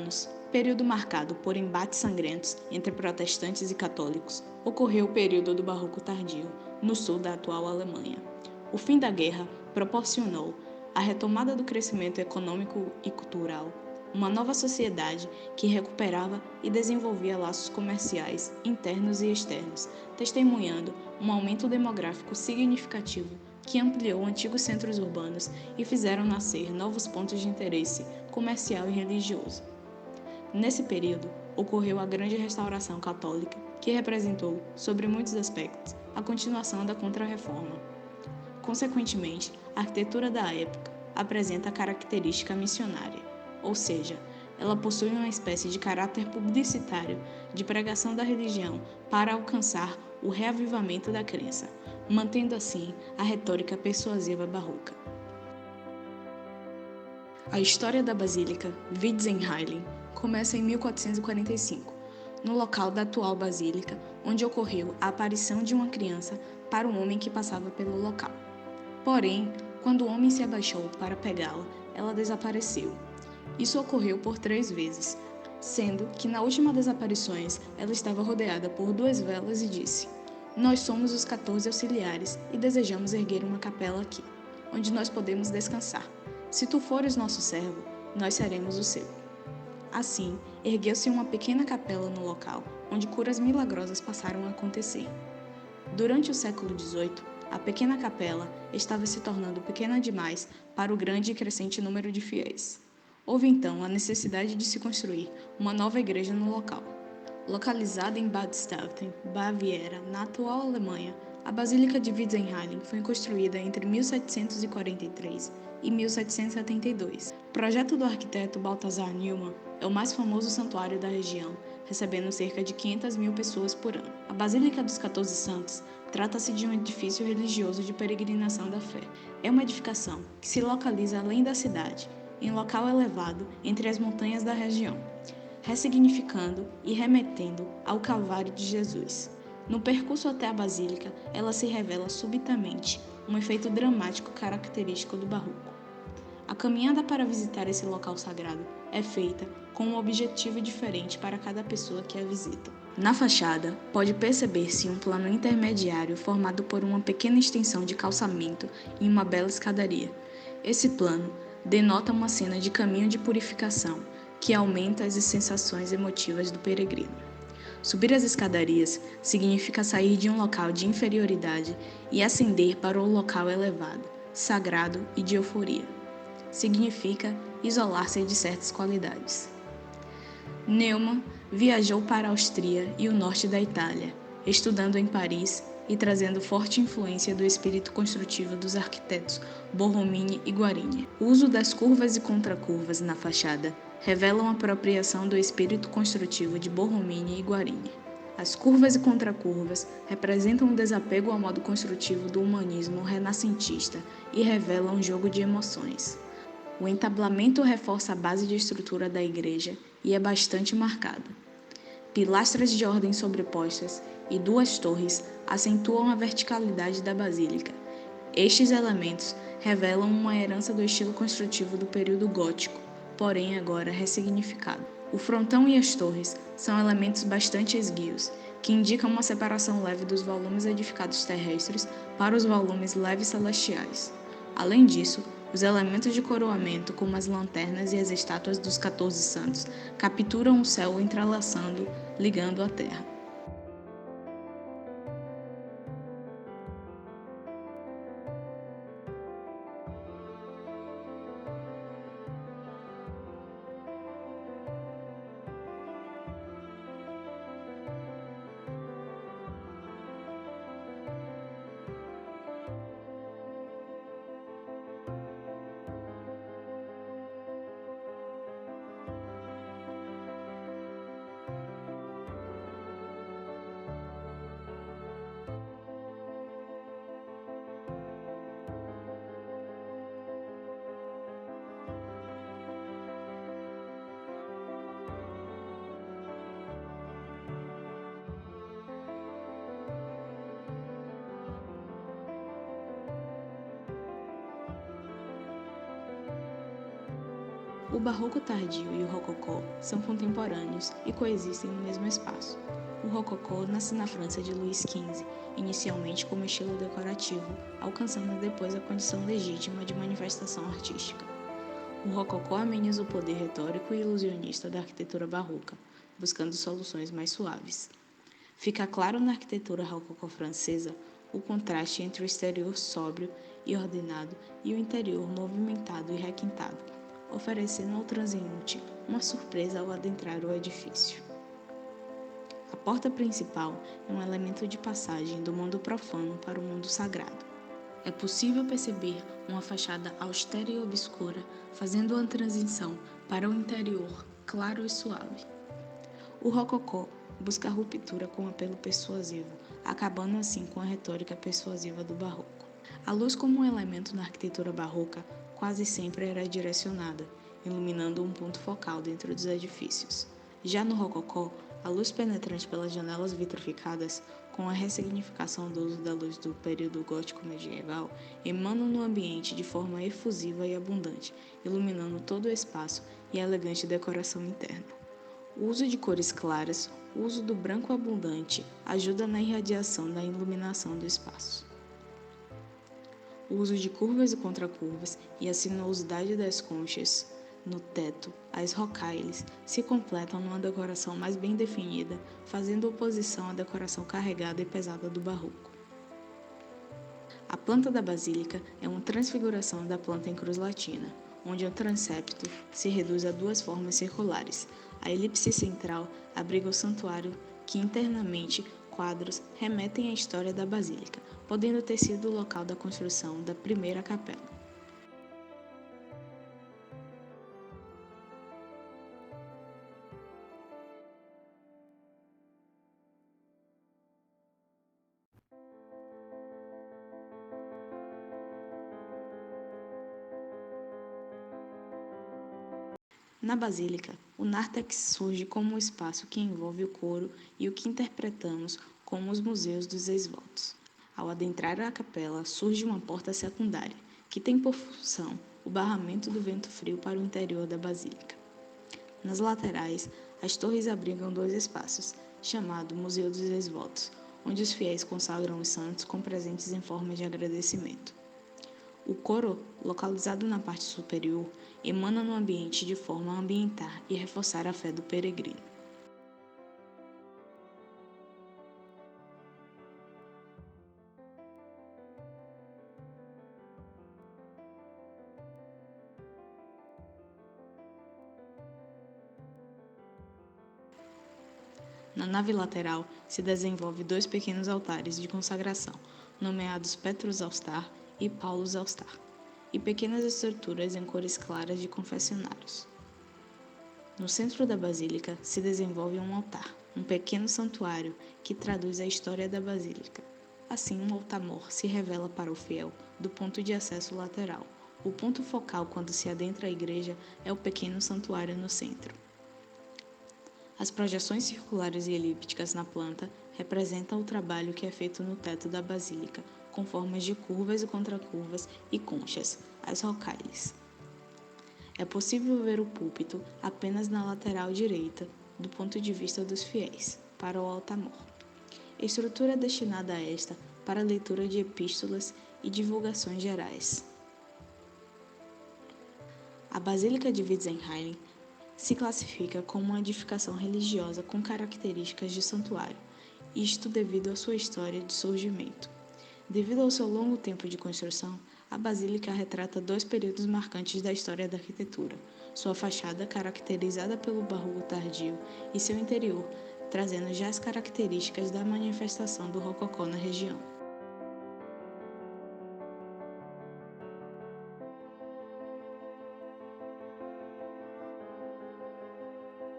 anos, período marcado por embates sangrentos entre protestantes e católicos, ocorreu o período do Barroco Tardio, no sul da atual Alemanha. O fim da guerra proporcionou a retomada do crescimento econômico e cultural, uma nova sociedade que recuperava e desenvolvia laços comerciais internos e externos, testemunhando um aumento demográfico significativo que ampliou antigos centros urbanos e fizeram nascer novos pontos de interesse comercial e religioso. Nesse período, ocorreu a Grande Restauração Católica, que representou, sobre muitos aspectos, a continuação da Contra-Reforma. Consequentemente, a arquitetura da época apresenta a característica missionária, ou seja, ela possui uma espécie de caráter publicitário de pregação da religião para alcançar o reavivamento da crença, mantendo assim a retórica persuasiva barroca. A história da Basílica Wiedzenheim começa em 1445, no local da atual basílica, onde ocorreu a aparição de uma criança para um homem que passava pelo local. Porém, quando o homem se abaixou para pegá-la, ela desapareceu. Isso ocorreu por 3 vezes, sendo que na última das aparições ela estava rodeada por 2 velas e disse: "Nós somos os 14 auxiliares e desejamos erguer uma capela aqui, onde nós podemos descansar. Se tu fores nosso servo, nós seremos o seu." Assim, ergueu-se uma pequena capela no local, onde curas milagrosas passaram a acontecer. Durante o século XVIII, a pequena capela estava se tornando pequena demais para o grande e crescente número de fiéis. Houve então a necessidade de se construir uma nova igreja no local. Localizada em Bad Staufen, Baviera, na atual Alemanha, a Basílica de Wiedzenheim foi construída entre 1743 e 1772. O projeto do arquiteto Balthasar Neumann é o mais famoso santuário da região, recebendo cerca de 500.000 pessoas por ano. A Basílica dos 14 Santos trata-se de um edifício religioso de peregrinação da fé. É uma edificação que se localiza além da cidade, em local elevado entre as montanhas da região, ressignificando e remetendo ao Calvário de Jesus. No percurso até a Basílica, ela se revela subitamente, um efeito dramático característico do Barroco. A caminhada para visitar esse local sagrado é feita com um objetivo diferente para cada pessoa que a visita. Na fachada, pode perceber-se um plano intermediário formado por uma pequena extensão de calçamento e uma bela escadaria. Esse plano denota uma cena de caminho de purificação que aumenta as sensações emotivas do peregrino. Subir as escadarias significa sair de um local de inferioridade e ascender para o local elevado, sagrado e de euforia. Significa isolar-se de certas qualidades. Neumann viajou para a Áustria e o norte da Itália, estudando em Paris e trazendo forte influência do espírito construtivo dos arquitetos Borromini e Guarini. O uso das curvas e contracurvas na fachada revelam a apropriação do espírito construtivo de Borromini e Guarini. As curvas e contracurvas representam um desapego ao modo construtivo do humanismo renascentista e revelam um jogo de emoções. O entablamento reforça a base de estrutura da igreja e é bastante marcado. Pilastras de ordem sobrepostas e 2 torres acentuam a verticalidade da basílica. Estes elementos revelam uma herança do estilo construtivo do período gótico, porém agora ressignificado. O frontão e as torres são elementos bastante esguios, que indicam uma separação leve dos volumes edificados terrestres para os volumes leves celestiais. Além disso, os elementos de coroamento, como as lanternas e as estátuas dos 14 santos, capturam o céu entrelaçando, ligando a terra. O barroco tardio e o rococó são contemporâneos e coexistem no mesmo espaço. O rococó nasce na França de Luís XV, inicialmente como estilo decorativo, alcançando depois a condição legítima de manifestação artística. O rococó ameniza o poder retórico e ilusionista da arquitetura barroca, buscando soluções mais suaves. Fica claro na arquitetura rococó francesa o contraste entre o exterior sóbrio e ordenado e o interior movimentado e requintado, oferecendo ao transeunte uma surpresa ao adentrar o edifício. A porta principal é um elemento de passagem do mundo profano para o mundo sagrado. É possível perceber uma fachada austera e obscura, fazendo uma transição para o interior claro e suave. O rococó busca a ruptura com apelo persuasivo, acabando assim com a retórica persuasiva do barroco. A luz como um elemento na arquitetura barroca quase sempre era direcionada, iluminando um ponto focal dentro dos edifícios. Já no rococó, a luz penetrante pelas janelas vitrificadas, com a ressignificação do uso da luz do período gótico medieval, emana no ambiente de forma efusiva e abundante, iluminando todo o espaço e a elegante decoração interna. O uso de cores claras, o uso do branco abundante, ajuda na irradiação da iluminação do espaço. O uso de curvas e contracurvas e a sinuosidade das conchas no teto, as rocalhes, se completam numa decoração mais bem definida, fazendo oposição à decoração carregada e pesada do barroco. A planta da basílica é uma transfiguração da planta em cruz latina, onde o transepto se reduz a duas formas circulares. A elipse central abriga o santuário que internamente quadros remetem à história da basílica, podendo ter sido o local da construção da primeira capela. Na basílica, o nártex surge como um espaço que envolve o coro e o que interpretamos como os museus dos ex-votos. Ao adentrar a capela, surge uma porta secundária, que tem por função o barramento do vento frio para o interior da basílica. Nas laterais, as torres abrigam dois espaços, chamado Museu dos Ex-Votos, onde os fiéis consagram os santos com presentes em forma de agradecimento. O coro, localizado na parte superior, emana no ambiente de forma a ambientar e reforçar a fé do peregrino. Na nave lateral se desenvolve dois pequenos altares de consagração, nomeados Petrus Altar e Paulus Altar, e pequenas estruturas em cores claras de confessionários. No centro da basílica se desenvolve um altar, um pequeno santuário que traduz a história da basílica. Assim, um altar-mor se revela para o fiel do ponto de acesso lateral. O ponto focal quando se adentra a igreja é o pequeno santuário no centro. As projeções circulares e elípticas na planta representam o trabalho que é feito no teto da basílica, com formas de curvas e contracurvas e conchas, as rocalhes. É possível ver o púlpito apenas na lateral direita, do ponto de vista dos fiéis, para o altar-mor. Estrutura destinada a esta para a leitura de epístolas e divulgações gerais. A Basílica de Witzenheim se classifica como uma edificação religiosa com características de santuário, isto devido à sua história de surgimento. Devido ao seu longo tempo de construção, a basílica retrata dois períodos marcantes da história da arquitetura: sua fachada, caracterizada pelo barroco tardio, e seu interior, trazendo já as características da manifestação do rococó na região.